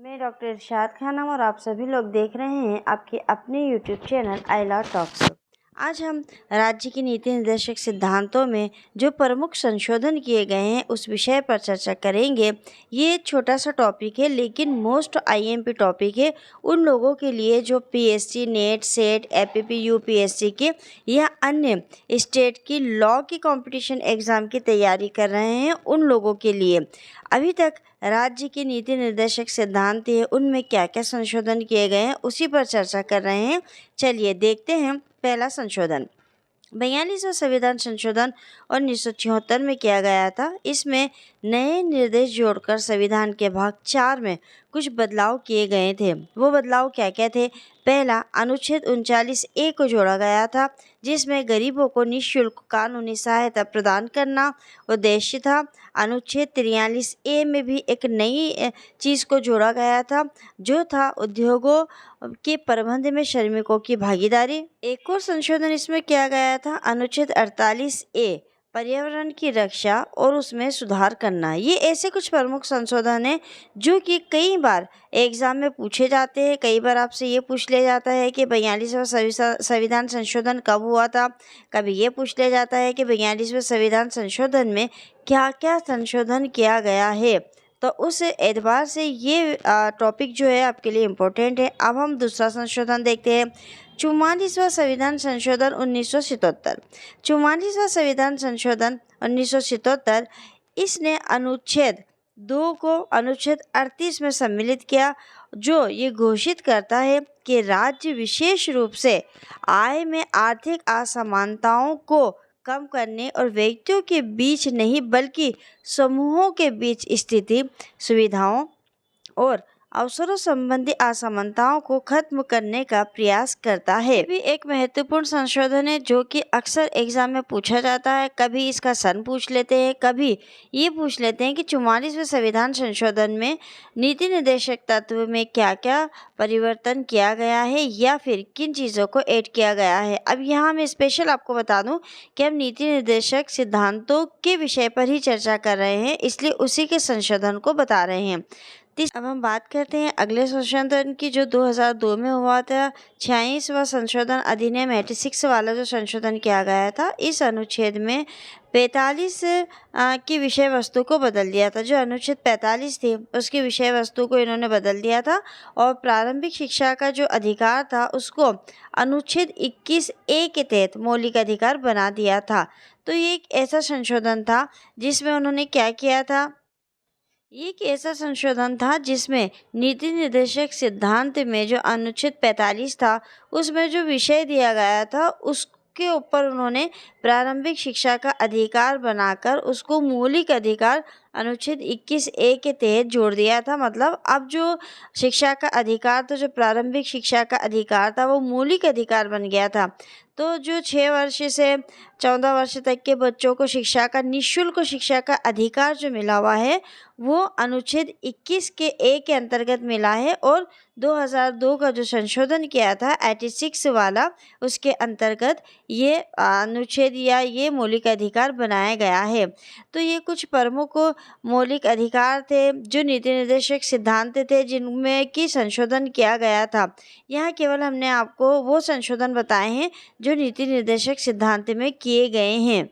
मैं डॉक्टर इरशाद खानम और आप सभी लोग देख रहे हैं आपके अपने YouTube channel I love talks. आज हम राज्य की नीति निर्देशक सिद्धांतों में जो प्रमुख संशोधन किए गए हैं उस विषय पर चर्चा करेंगे। ये छोटा सा टॉपिक है लेकिन मोस्ट आईएमपी टॉपिक है उन लोगों के लिए जो PSC, net, set, APP, UPSC के या अन्य स्टेट की लॉ की कंपटीशन एग्ज़ाम की तैयारी कर रहे हैं उन लोगों के लिए। अभी तक राज्य की नीति निर्देशक सिद्धांत है उनमें क्या क्या संशोधन किए गए हैं उसी पर चर्चा कर रहे हैं। चलिए देखते हैं। पहला संशोधन 42वां संविधान संशोधन 1974 में किया गया था। इसमें नए निर्देश जोड़कर संविधान के भाग 4 में कुछ बदलाव किए गए थे। वो बदलाव क्या क्या थे? पहला, अनुच्छेद 39A को जोड़ा गया था जिसमें गरीबों को निःशुल्क कानूनी सहायता प्रदान करना उद्देश्य था। अनुच्छेद 43A में भी एक नई चीज़ को जोड़ा गया था जो था उद्योगों के प्रबंध में श्रमिकों की भागीदारी। एक और संशोधन इसमें किया गया था, अनुच्छेद 48A पर्यावरण की रक्षा और उसमें सुधार करना। ये ऐसे कुछ प्रमुख संशोधन हैं जो कि कई बार एग्जाम में पूछे जाते हैं। कई बार आपसे ये पूछ लिया जाता है कि 42वां संविधान संशोधन कब हुआ था। कभी ये पूछ लिया जाता है कि 42वें संविधान संशोधन में क्या क्या संशोधन किया गया है। तो उस एतबार से ये टॉपिक जो है आपके लिए इम्पोर्टेंट है। अब हम दूसरा संशोधन देखते हैं। 44वां संविधान संशोधन 1977। 44वां संविधान संशोधन 1977 इसने अनुच्छेद 2 को अनुच्छेद 38 में सम्मिलित किया जो ये घोषित करता है कि राज्य विशेष रूप से आय में आर्थिक असमानताओं को कम करने और व्यक्तियों के बीच नहीं बल्कि समूहों के बीच स्थिति, सुविधाओं और अवसरों संबंधी असमानताओं को खत्म करने का प्रयास करता है। ये भी एक महत्वपूर्ण संशोधन है जो कि अक्सर एग्जाम में पूछा जाता है। कभी इसका सन पूछ लेते हैं, कभी ये पूछ लेते हैं कि 44वें संविधान संशोधन में नीति निर्देशक तत्व में क्या क्या परिवर्तन किया गया है या फिर किन चीज़ों को ऐड किया गया है। अब यहाँ मैं स्पेशल आपको बता दूं कि हम नीति निर्देशक सिद्धांतों के विषय पर ही चर्चा कर रहे हैं, इसलिए उसी के संशोधन को बता रहे हैं। अब हम बात करते हैं अगले संशोधन की जो 2002 में हुआ था। 46वां संशोधन अधिनियम 86 वाला जो संशोधन किया गया था, इस अनुच्छेद में 45 की विषय वस्तु को बदल दिया था। जो अनुच्छेद 45 थी उसकी विषय वस्तु को इन्होंने बदल दिया था और प्रारंभिक शिक्षा का जो अधिकार था उसको अनुच्छेद 21A के तहत मौलिक अधिकार बना दिया था। तो ये एक ऐसा संशोधन था जिसमें उन्होंने क्या किया था, ये एक ऐसा संशोधन था जिसमें नीति निर्देशक सिद्धांत में जो अनुच्छेद 45 था उसमें जो विषय दिया गया था उसके ऊपर उन्होंने प्रारंभिक शिक्षा का अधिकार बनाकर उसको मौलिक अधिकार अनुच्छेद 21A के तहत जोड़ दिया था। मतलब अब जो शिक्षा का अधिकार था, जो प्रारंभिक शिक्षा का अधिकार था, वो मौलिक अधिकार बन गया था। तो जो 6 वर्ष से 14 वर्ष तक के बच्चों को शिक्षा का निःशुल्क शिक्षा का अधिकार जो मिला हुआ है वो अनुच्छेद 21 के ए के अंतर्गत मिला है और 2002 का जो संशोधन किया था 86 वाला, उसके अंतर्गत ये अनुच्छेद या ये मौलिक अधिकार बनाया गया है। तो ये कुछ प्रमुख मौलिक अधिकार थे जो नीति निर्देशक सिद्धांत थे जिनमें कि संशोधन किया गया था। यहाँ केवल हमने आपको वो संशोधन बताए हैं जो नीति निर्देशक सिद्धांत में किए गए हैं।